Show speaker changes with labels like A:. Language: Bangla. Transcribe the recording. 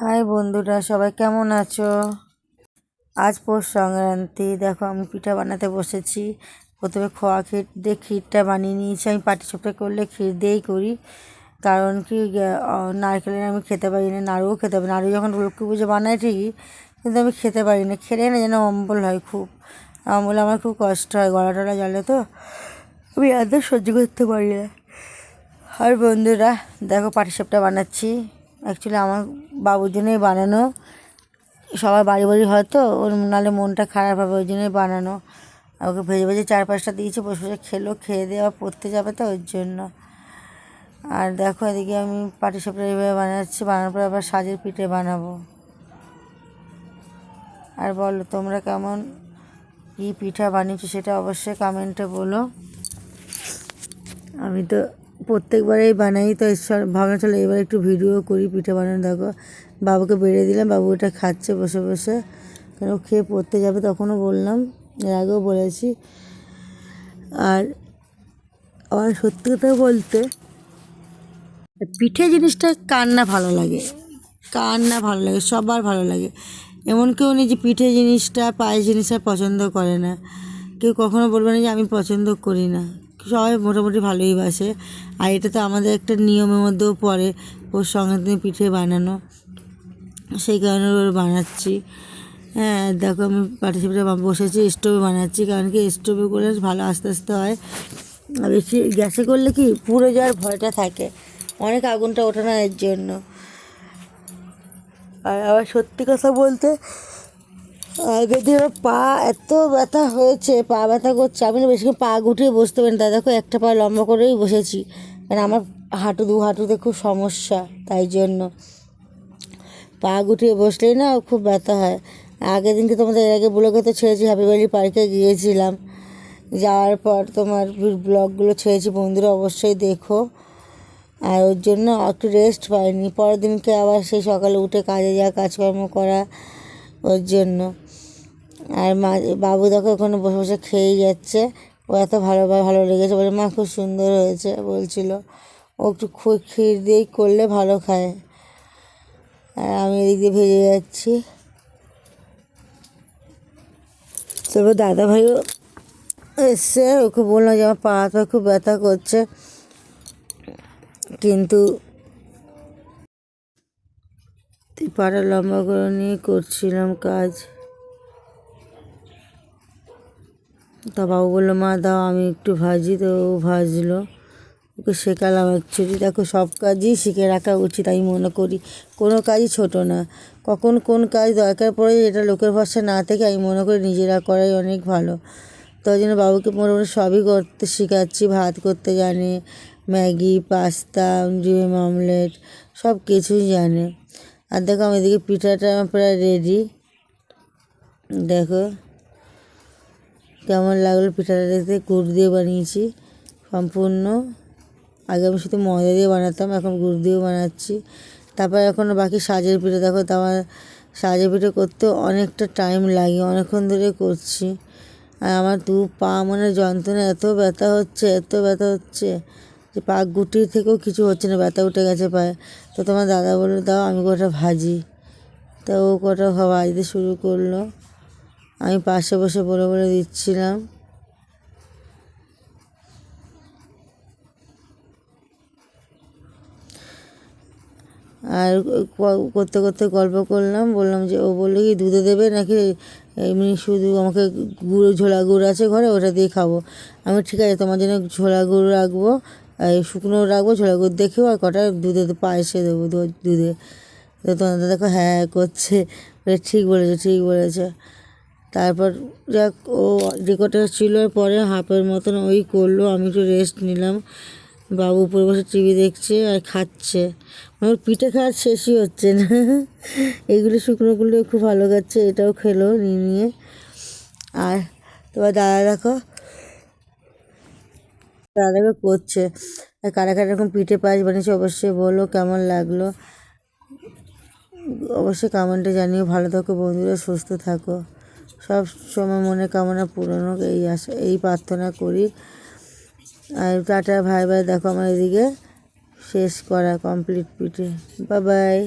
A: হাই বন্ধুরা, সবাই কেমন আছো? আজ পৌষ সংক্রান্তি। দেখো আমি পিঠা বানাতে বসেছি। প্রথমে খোয়া ক্ষীর দিয়ে ক্ষীরটা বানিয়ে নিয়েছি। আমি পাটিসাপটা করলে ক্ষীর দিয়েই করি, কারণ কি নারকেলের আমি খেতে পারি না, নাড়ুও খেতে পারি না। নাড়ু যখন লক্ষ্মী পুজো বানায় ঠিকই, কিন্তু আমি খেতে পারি না। খেলে না যেন অম্বল হয়, খুব অম্বল, আমার খুব কষ্ট হয়, গলা টলা জ্বলে, তো আমি এত সহ্য করতে পারি না। আর বন্ধুরা দেখো পাটিসাপটা বানাচ্ছি। অ্যাকচুয়ালি আমার বাবুর জন্যই বানানো। সবার বাড়ি বাড়ি হয়তো ওর নাহলে মনটা খারাপ হবে, ওই জন্যই বানানো। ওকে ভেজে ভেজে 4-5টা দিয়েছি, বসে বসে খেলো, খেয়ে দেওয়া পড়তে যাবে তো ওর জন্য। আর দেখো এদিকে আমি পাটিসাপটা এইভাবে বানাচ্ছি, বানানোর পর আবার সাজের পিঠে বানাবো। আর বলো তোমরা কেমন কী পিঠা বানিয়েছো সেটা অবশ্যই কমেন্টে বলো। আমি তো প্রত্যেকবারেই বানাই, তো ভাবনা চলো এবার একটু ভিডিও করি পিঠে বানানো। দেখো বাবুকে বেড়ে দিলাম, বাবু ওটা খাচ্ছে বসে বসে, কেন খেয়ে পড়তে যাবে, তখনও বললাম, এর আগেও বলেছি। আর আমার সত্যি কথা বলতে পিঠে জিনিসটা কার না ভালো লাগে, কার না ভালো লাগে, সবার ভালো লাগে। এমন কেউ নেই যে পিঠে জিনিসটা, পায়েস জিনিসটা পছন্দ করে না। কেউ কখনো বলবে না যে আমি পছন্দ করি না। সবাই মোটামুটি ভালোই বাসে। আর এটা তো আমাদের একটা নিয়মের মধ্যেও পড়ে, পৌষ সংক্রান্তি পিঠে বানানো, সেই কারণে বানাচ্ছি। হ্যাঁ দেখো আমি পাটিসাপটা বসেছি, স্টোভে বানাচ্ছি, কারণ কি স্টোভে করলে ভালো আস্তে আস্তে হয়। আর বেশি গ্যাসে করলে কি পুড়ে যাওয়ার ভয়টা থাকে, অনেক আগুনটা ওঠে না এর জন্য। আর আবার সত্যি কথা বলতে আগের দিন আমার পা এত ব্যথা হয়েছে, পা ব্যথা করছে, আমি না বেশিক্ষণ পা গুটিয়ে বসতে পারি না। দেখো একটা পা লম্বা করেই বসেছি, মানে আমার দু হাঁটুতে খুব সমস্যা, তাই জন্য পা গুটিয়ে বসলেই না খুব ব্যথা হয়। আগের দিনকে তোমাদের এর আগে ব্লগে তো ছেড়েছি, হ্যাপি ভ্যালি পার্কে গিয়েছিলাম, যাওয়ার পর তোমার ব্লগগুলো ছেড়েছি, বন্ধুরা অবশ্যই দেখো। আর ওর জন্য একটু রেস্ট পাইনি, পরের দিনকে আবার সেই সকালে উঠে কাজে যাওয়া, কাজকর্ম করা, ওর জন্য। আর বাবু দেখো ওখানে বসে বসে খেয়েই যাচ্ছে, ও এত ভালো লেগেছে, বলে মা খুব সুন্দর হয়েছে বলছিল। ও একটু ক্ষীর দিয়েই করলে ভালো খায়। আর আমি এদিক দিয়ে ভেজে যাচ্ছি। তারপর দাদা ভাইও এসছে, ওকে বললাম যে আমার পা হাত খুব ব্যথা করছে, কিন্তু পাটা লম্বা করে নিয়ে করছিলাম কাজ। তা বাবু বললো মা দাও আমি একটু ভাজি, তো ও ভাজলো, ওকে শেখালাম। অ্যাকচুয়ালি দেখো সব কাজই শিখে রাখা উচিত, আমি মনে করি কোনো কাজই ছোট না। কখন কোন কাজ দরকার পড়ে এটা লোকের ভরসা না থেকে আমি মনে করি নিজেরা করাই অনেক ভালো। তো ওই জন্য বাবুকে মোটামুটি সবই করতে শেখাচ্ছি, ভাত করতে জানে, ম্যাগি, পাস্তা, ডিম অমলেট, সব কিছুই জানে। আর দেখো আমি এদিকে পিঠাটা প্রায় রেডি। দেখো কেমন লাগলো পিঠাটা দেখতে, গুড় দিয়ে বানিয়েছি সম্পূর্ণ। আগে আমি শুধু ময়দা দিয়ে বানাতাম, এখন গুড় দিয়েও বানাচ্ছি। তারপর এখনও বাকি সাজের পিঠে। দেখো তো আমার সাজের পিঠে করতে অনেকটা টাইম লাগে, অনেকক্ষণ ধরে করছি। আর আমার দু পা মানে যন্ত্রণা, এত ব্যথা হচ্ছে যে পা গুটির থেকেও কিছু হচ্ছে না, ব্যথা উঠে গেছে পায়ে। তো তোমার দাদা বললো দাও আমি কটা ভাজি, তা ও কটা ভাজতে শুরু করলো, আমি পাশে বসে বলে বলে দিচ্ছিলাম। আর করতে করতে গল্প করলাম, বললাম যে ও বললো কি দুধে দেবে নাকি এমনি শুধু, আমাকে ঝোলা গুড় আছে ঘরে, ওটা দিয়ে খাবো। আমি ঠিক আছে তোমার জন্য ঝোলা গুড় রাখবো, এই শুকনো রাখবো, ঝোলা গুড় দেখেও, আর কটা দুধে পায়েসে দেবো দুধে। তো তোমার দেখো হ্যাঁ করছে, ঠিক বলেছে। তারপর যাক ও রেকর্ডটা ছিল, পরে হাফের মতন ওই করলো, আমি একটু রেস্ট নিলাম। বাবু উপরে বসে টিভি দেখছে আর খাচ্ছে, আমার পিঠে খাওয়ার শেষই হচ্ছে না। এইগুলো শুকনোগুলো খুব ভালো খাচ্ছে, এটাও খেলো নিয়ে। আর তোমার দাদা করছে। আর কারা কারা এরকম পিঠে পায়েস বানিয়েছে অবশ্যই বলো কেমন লাগলো, অবশ্যই কমেন্টে জানিও। ভালো থাকো বন্ধুরা, সুস্থ থাকো, সব সময় মনে কামনা পূরণ হোক, এই প্রার্থনা করি। আর টাটা, ভাই ভাই। দেখো আমার এদিকে শেষ করা কমপ্লিট পিঠে। Bye bye.